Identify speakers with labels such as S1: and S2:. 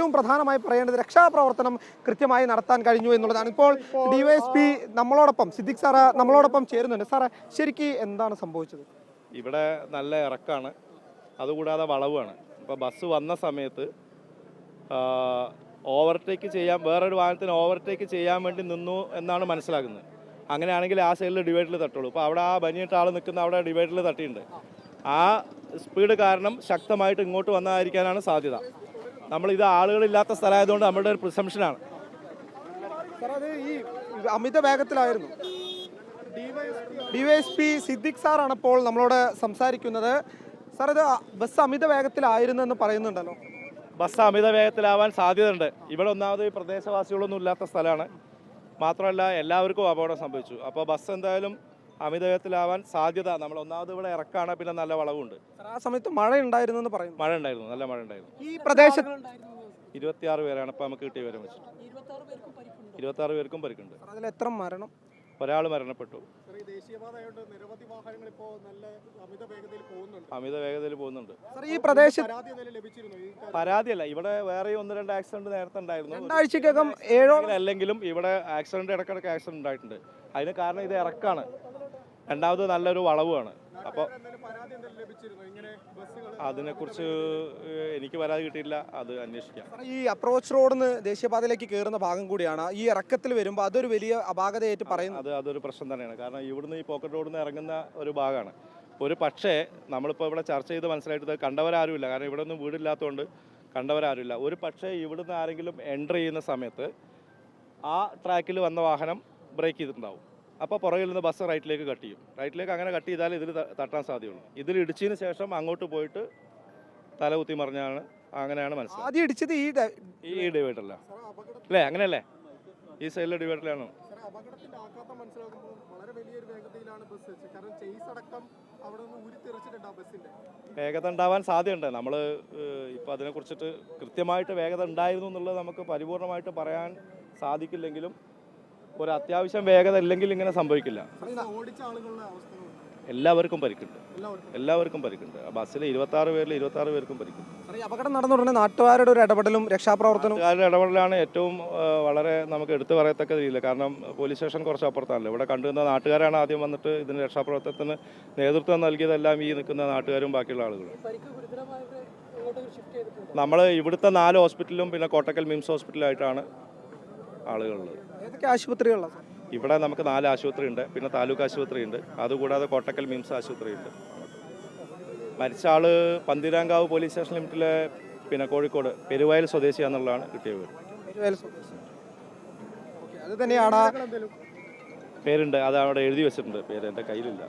S1: ഏറ്റവും പ്രധാനമായി പറയേണ്ടത് രക്ഷാപ്രവർത്തനം കൃത്യമായി നടത്താൻ കഴിഞ്ഞു എന്നുള്ളതാണ്. ഇപ്പോൾ ഡിവൈഎസ്പി നമ്മളോടൊപ്പം സിദ്ദിഖ് സാറ് നമ്മളോടൊപ്പം ചേരുന്നുണ്ട്. സാറേ, ശരിക്കും എന്താണ് സംഭവിച്ചത്?
S2: ഇവിടെ നല്ല ഇറക്കാണ്, അതുകൂടാതെ വളവാണ്. ഇപ്പോൾ ബസ് വന്ന സമയത്ത് ഓവർടേക്ക് ചെയ്യാൻ വേറൊരു വാഹനത്തിന് ഓവർടേക്ക് ചെയ്യാൻ വേണ്ടി നിന്നു എന്നാണ് മനസ്സിലാക്കുന്നത്. അങ്ങനെയാണെങ്കിൽ ആ സൈഡിൽ ഡിവൈഡറിൽ തട്ടുള്ളൂ. ഇപ്പോൾ അവിടെ ആ ബനിയിട്ട് ആൾ നിൽക്കുന്ന അവിടെ ഡിവൈഡറിൽ തട്ടിയിട്ടുണ്ട്. ആ സ്പീഡ് കാരണം ശക്തമായിട്ട് ഇങ്ങോട്ട് വന്നതായിരിക്കാനാണ് സാധ്യത. നമ്മളിത് ആളുകളില്ലാത്ത സ്ഥലമായതുകൊണ്ട് നമ്മളുടെ ഒരു പ്രിസംഷനാണ്.
S1: സാർ, അത് ഈ അമിത വേഗത്തിലായിരുന്നു. ഡിവൈഎസ്പി സിദ്ദിഖ് സാറാണ് ഇപ്പോൾ നമ്മളോട് സംസാരിക്കുന്നത്. സാർ, ഇത് ബസ് അമിത വേഗത്തിലായിരുന്നു എന്ന് പറയുന്നുണ്ടല്ലോ.
S2: ബസ് അമിത വേഗത്തിലാവാൻ സാധ്യതയുണ്ട്. ഇവിടെ ഒന്നാമത് പ്രദേശവാസികളൊന്നും ഇല്ലാത്ത സ്ഥലമാണ്. മാത്രമല്ല എല്ലാവർക്കും അപകടം സംഭവിച്ചു. അപ്പോൾ ബസ് എന്തായാലും അമിത വേഗത്തിലാവാൻ സാധ്യത. നമ്മൾ ഒന്നാമത് ഇവിടെ ഇറക്കാണ്, പിന്നെ നല്ല വളവുണ്ട്.
S1: ആ സമയത്ത് മഴ ഉണ്ടായിരുന്നു എന്ന് പറയുന്നു.
S2: മഴ ഉണ്ടായിരുന്നു, നല്ല മഴ ഉണ്ടായിരുന്നു.
S1: ഈ പ്രദേശത്ത്
S2: 26 പേരാണ് ഇപ്പോൾ നമുക്ക് കിട്ടിയ വിവരം വെച്ചിട്ട്. 26 പേർക്കും പരിക്കുണ്ട്.
S1: അതിൽ എത്ര മരണം?
S2: ഒരാൾ മരണപ്പെട്ടു. അമിത വേഗതയിൽ പോകുന്നുണ്ട്.
S1: ഈ പ്രദേശത്ത്
S2: പരാതിയല്ല, ഇവിടെ വേറെ 1-2 ആക്സിഡന്റ് നേരത്തെ ഉണ്ടായിരുന്നു.
S1: 2 ആഴ്ചക്കകം 7
S2: അല്ലെങ്കിലും ഇവിടെ ആക്സിഡന്റ് ഇടയ്ക്കിടയ്ക്ക് ആക്സിഡന്റ് ഉണ്ടായിട്ടുണ്ട്. അതിന് കാരണം ഇത് ഇറക്കാണ്, രണ്ടാമത് നല്ലൊരു വളവുമാണ്. അപ്പോൾ അതിനെക്കുറിച്ച് എനിക്ക് പരാതി കിട്ടിയില്ല, അത് അന്വേഷിക്കാം.
S1: ഈ അപ്രോച്ച് റോഡിന്ന് ദേശീയപാതയിലേക്ക് കയറുന്ന ഭാഗം കൂടിയാണ്. ഈ ഇറക്കത്തിൽ വരുമ്പോൾ അതൊരു വലിയ അപാകതയായിട്ട് പറയുന്നത്.
S2: അതൊരു പ്രശ്നം തന്നെയാണ്. കാരണം ഇവിടുന്ന് ഈ പോക്കറ്റ് റോഡിൽ നിന്ന് ഇറങ്ങുന്ന ഒരു ഭാഗമാണ്. ഒരു പക്ഷേ നമ്മളിപ്പോൾ ഇവിടെ ചർച്ച ചെയ്ത് മനസ്സിലായിട്ട് കണ്ടവരാരുമില്ല, കാരണം ഇവിടെ ഒന്നും വീടില്ലാത്തതുകൊണ്ട് കണ്ടവരാരുമില്ല. ഒരു പക്ഷേ ഇവിടുന്ന് ആരെങ്കിലും എൻ്റർ ചെയ്യുന്ന സമയത്ത് ആ ട്രാക്കിൽ വന്ന വാഹനം ബ്രേക്ക് ചെയ്തിട്ടുണ്ടാവും. അപ്പോൾ പുറകിൽ നിന്ന് ബസ് റൈറ്റിലേക്ക് കട്ട് ചെയ്യും. റൈറ്റിലേക്ക് അങ്ങനെ കട്ട് ചെയ്താൽ ഇതിൽ തട്ടാൻ സാധ്യതയുള്ളൂ. ഇതിൽ ഇടിച്ചതിന് ശേഷം അങ്ങോട്ട് പോയിട്ട് തല കുത്തി മറിഞ്ഞാണ്, അങ്ങനെയാണ് മനസ്സിലായത്.
S1: ആദ്യം ഇടിച്ചത്
S2: ഈ ഡിവൈഡറല്ല അല്ലേ? അങ്ങനെയല്ലേ? ഈ സൈഡിലെ ഡിവൈഡറിലാണ്. വേഗത ഉണ്ടാവാൻ സാധ്യതയുണ്ട്. നമ്മൾ ഇപ്പോൾ അതിനെക്കുറിച്ചിട്ട് കൃത്യമായിട്ട് വേഗത ഉണ്ടായിരുന്നു എന്നുള്ളത് നമുക്ക് പരിപൂർണമായിട്ട് പറയാൻ സാധിക്കില്ലെങ്കിലും ഒരു അത്യാവശ്യം വേഗത ഇല്ലെങ്കിൽ ഇങ്ങനെ സംഭവിക്കില്ല. എല്ലാവർക്കും പരിക്കുണ്ട്. ബസ്സിൽ 26 പേരിൽ 26 പേർക്കും പരിക്കുണ്ട്.
S1: അപകടം നടന്നുടനെ നാട്ടുകാരുടെ ഒരു ഇടപെടലും രക്ഷാപ്രവർത്തനവും
S2: ഇടപെടലാണ് ഏറ്റവും വളരെ നമുക്ക് എടുത്തു പറയത്തക്ക രീതിയിൽ. കാരണം പോലീസ് സ്റ്റേഷൻ കുറച്ച് അപ്പുറത്താണല്ലോ. ഇവിടെ കണ്ടുവന്ന നാട്ടുകാരാണ് ആദ്യം വന്നിട്ട് ഇതിന് രക്ഷാപ്രവർത്തനത്തിന് നേതൃത്വം നൽകിയതെല്ലാം ഈ നിൽക്കുന്ന നാട്ടുകാരും ബാക്കിയുള്ള ആളുകളും. നമ്മൾ ഇവിടുത്തെ 4 ഹോസ്പിറ്റലും പിന്നെ കോട്ടക്കൽ മിംസ് ഹോസ്പിറ്റലായിട്ടാണ് ആളുകളുള്ളത്.
S1: ഏതൊക്കെ ആശുപത്രികളാണ്?
S2: ഇവിടെ നമുക്ക് 4 ആശുപത്രി ഉണ്ട്, പിന്നെ താലൂക്ക് ആശുപത്രി ഉണ്ട്, അതുകൂടാതെ കോട്ടക്കൽ മിംസ് ആശുപത്രി ഉണ്ട്. മരിച്ച ആൾ പന്തീരാങ്കാവ് പോലീസ് സ്റ്റേഷൻ ലിമിറ്റിലെ പിന്നെ കോഴിക്കോട് പെരുവയൽ സ്വദേശിയാണെന്നുള്ളതാണ് കിട്ടിയ വിവരം.
S1: അത് തന്നെയാണ്
S2: പേരുണ്ട്, അത് അവിടെ എഴുതി വെച്ചിട്ടുണ്ട്. പേര് എൻ്റെ കയ്യിലില്ല.